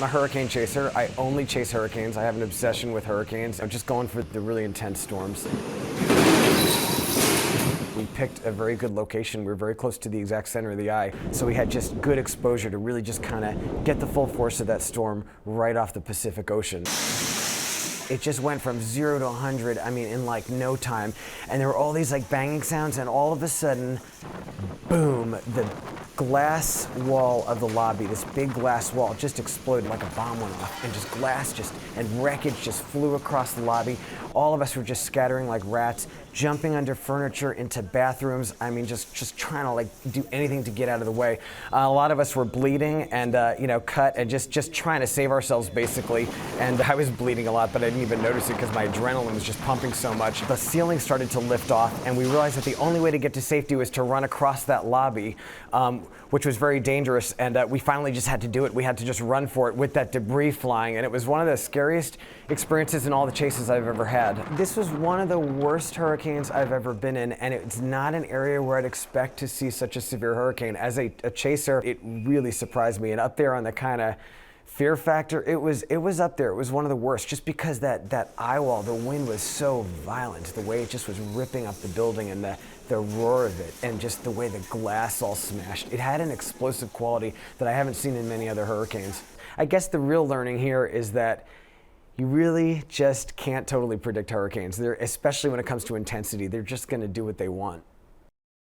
I'm a hurricane chaser. I only chase hurricanes. I have an obsession with hurricanes. I'm just going for the really intense storms. We picked a very good location. We were very close to the exact center of the eye, so we had just good exposure to really just kind of get the full force of that storm right off the Pacific Ocean. It just went from 0 to 100, I mean, in like no time. And there were all these like banging sounds, and all of a sudden, boom, the glass wall of the lobby, this big glass wall, just exploded like a bomb went off, and just glass and wreckage just flew across the lobby. All of us were just scattering like rats, jumping under furniture into bathrooms. I mean, just trying to like do anything to get out of the way. A lot of us were bleeding and cut and just trying to save ourselves basically. And I was bleeding a lot, but I didn't even notice it because my adrenaline was just pumping so much. The ceiling started to lift off, and we realized that the only way to get to safety was to run across that lobby, which was very dangerous. And we finally just had to do it. We had to just run for it with that debris flying, and it was one of the scariest experiences in all the chases I've ever had. This was one of the worst hurricanes I've ever been in, and it's not an area where I'd expect to see such a severe hurricane. As a chaser, it really surprised me, and up there on the kind of fear factor, it was up there. It was one of the worst, just because that eye wall, the wind was so violent, the way it just was ripping up the building, and the roar of it, and just the way the glass all smashed. It had an explosive quality that I haven't seen in many other hurricanes. I guess the real learning here is that you really just can't totally predict hurricanes. Especially when it comes to intensity. They're just going to do what they want.